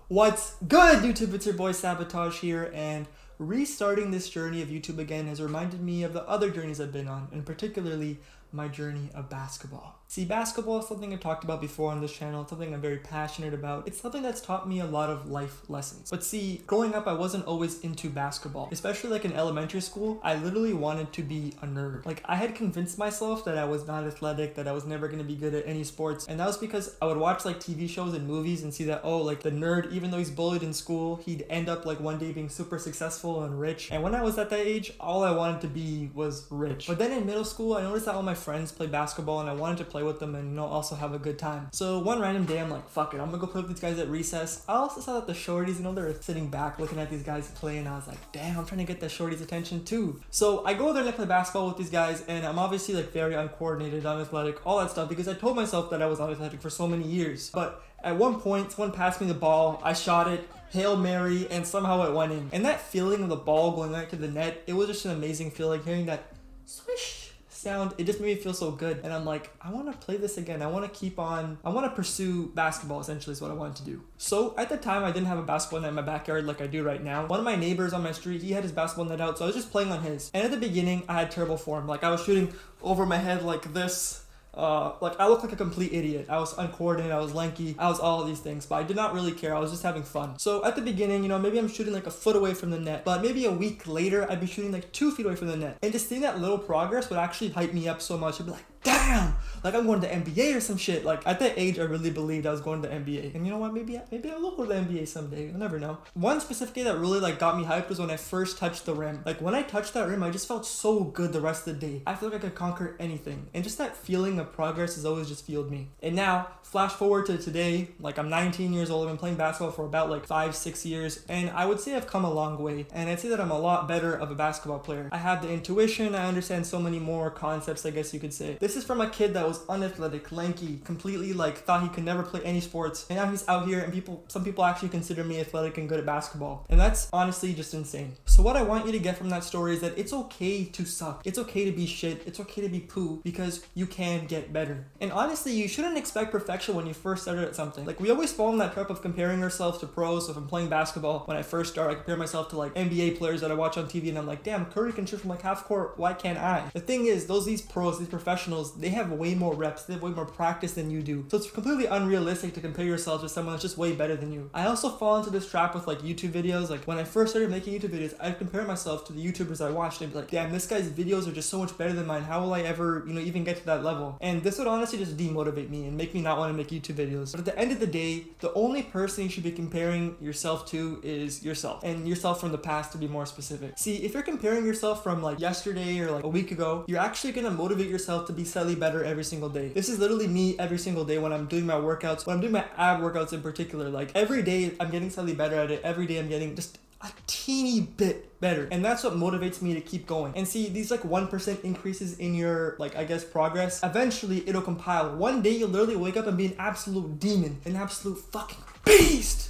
What's good, YouTube? It's your boy Sabotage here, and restarting this journey of YouTube again has reminded me of the other journeys I've been on, and particularly my journey of basketball. See, basketball is something I've talked about before on this channel. It's something I'm very passionate about. It's something that's taught me a lot of life lessons. But see, growing up, I wasn't always into basketball. Especially like in elementary school, I literally wanted to be a nerd. Like, I had convinced myself that I was not athletic, that I was never going to be good at any sports. And that was because I would watch like TV shows and movies and see that, oh, like the nerd, even though he's bullied in school, he'd end up like one day being super successful and rich. And when I was at that age, all I wanted to be was rich. But then in middle school, I noticed that all my friends played basketball and I wanted to play with them and, also have a good time. So one random day, I'm like, fuck it, I'm gonna go play with these guys at recess. I also saw that the shorties, they're sitting back looking at these guys play, and I was like, damn, I'm trying to get the shorties' attention too. So I go there and I play basketball with these guys, and I'm obviously like very uncoordinated, unathletic, all that stuff, because I told myself that I was unathletic for so many years. But at one point, someone passed me the ball, I shot it, Hail Mary, and somehow it went in. And that feeling of the ball going right to the net, it was just an amazing feeling, hearing that swish sound. It just made me feel so good, and I'm like, I want to play this again. I want to pursue basketball, essentially is what I wanted to do. So at the time, I didn't have a basketball net in my backyard like I do right now. One of my neighbors on my street, he had his basketball net out, so I was just playing on his. And at the beginning, I had terrible form. Like, I was shooting over my head like this. Like, I looked like a complete idiot. I was uncoordinated, I was lanky, I was all of these things, but I did not really care. I was just having fun. So at the beginning, maybe I'm shooting like a foot away from the net, but maybe a week later, I'd be shooting like 2 feet away from the net. And just seeing that little progress would actually hype me up so much. I'd be like, damn, like I'm going to NBA or some shit. Like, at that age, I really believed I was going to NBA. And you know what, maybe I will go to the NBA someday. You'll never know. One specific day that really like got me hyped was when I first touched the rim. Like, when I touched that rim, I just felt so good the rest of the day. I feel like I could conquer anything. And just that feeling of progress has always just fueled me. And now, flash forward to today, like I'm 19 years old. I've been playing basketball for about like 5-6 years. And I would say I've come a long way. And I'd say that I'm a lot better of a basketball player. I have the intuition. I understand so many more concepts, I guess you could say. This is from a kid that was unathletic, lanky, completely like thought he could never play any sports, and now he's out here, and some people actually consider me athletic and good at basketball, and that's honestly just insane. So what I want you to get from that story is that it's okay to suck, it's okay to be shit, it's okay to be poo, because you can get better. And honestly, you shouldn't expect perfection when you first started at something. Like, we always fall in that trap of comparing ourselves to pros. So if I'm playing basketball, when I first start, I compare myself to like NBA players that I watch on TV, and I'm like, damn, Curry can shoot from like half court, why can't I? The thing is, these pros, these professionals, they have way more reps, they have way more practice than you do. So it's completely unrealistic to compare yourself to someone that's just way better than you. I also fall into this trap with like YouTube videos. Like, when I first started making YouTube videos, I'd compare myself to the YouTubers I watched and be like, damn, this guy's videos are just so much better than mine. How will I ever, even get to that level? And this would honestly just demotivate me and make me not want to make YouTube videos. But at the end of the day, the only person you should be comparing yourself to is yourself, and yourself from the past, to be more specific. See, if you're comparing yourself from like yesterday or like a week ago, you're actually going to motivate yourself to be slightly better every single day. This is literally me every single day when I'm doing my workouts, when I'm doing my ab workouts in particular. Like, every day I'm getting slightly better at it. Every day I'm getting just a teeny bit better, and that's what motivates me to keep going. And see, these like 1% increases in your like, I guess, progress, eventually it'll compile. One day you'll literally wake up and be an absolute demon, an absolute fucking beast.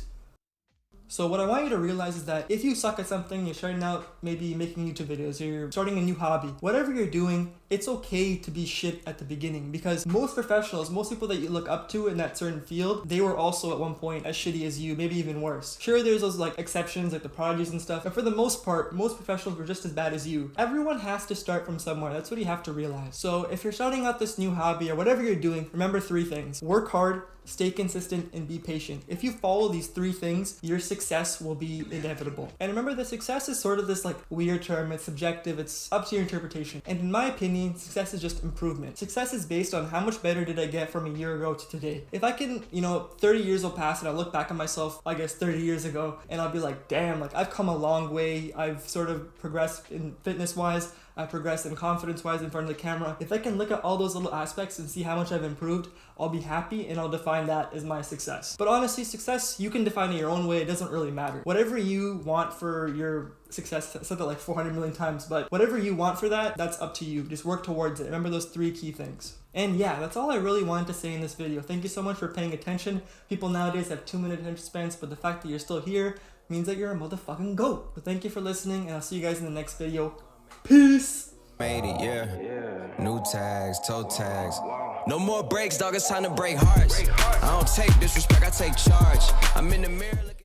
So what I want you to realize is that if you suck at something, you're starting out maybe making YouTube videos, you're starting a new hobby, whatever you're doing, it's okay to be shit at the beginning, because most professionals, most people that you look up to in that certain field, they were also at one point as shitty as you, maybe even worse. Sure, there's those like exceptions like the prodigies and stuff, but for the most part, most professionals were just as bad as you. Everyone has to start from somewhere. That's what you have to realize. So if you're starting out this new hobby or whatever you're doing, remember 3 things. Work hard, stay consistent, and be patient. If you follow these 3 things, your success will be inevitable. And remember, the success is sort of this like weird term. It's subjective. It's up to your interpretation. And in my opinion, success is just improvement. Success is based on how much better did I get from a year ago to today. If I can, 30 years will pass and I look back at myself, I guess 30 years ago, and I'll be like, damn, like I've come a long way. I've sort of progressed in fitness wise. I progressed in confidence wise in front of the camera. If I can look at all those little aspects and see how much I've improved, I'll be happy, and I'll define that as my success. But honestly, success, you can define it your own way. It doesn't really matter. Whatever you want for your success, I said that like 400 million times, but whatever you want for that, that's up to you. Just work towards it. Remember those 3 key things. And yeah, that's all I really wanted to say in this video. Thank you so much for paying attention. People nowadays have 2-minute attention spans, but the fact that you're still here means that you're a motherfucking GOAT. But thank you for listening, and I'll see you guys in the next video. Peace! Made it, yeah. New tags, toe tags. No more breaks, dog. It's time to break hearts. I don't take disrespect, I take charge. I'm in the mirror.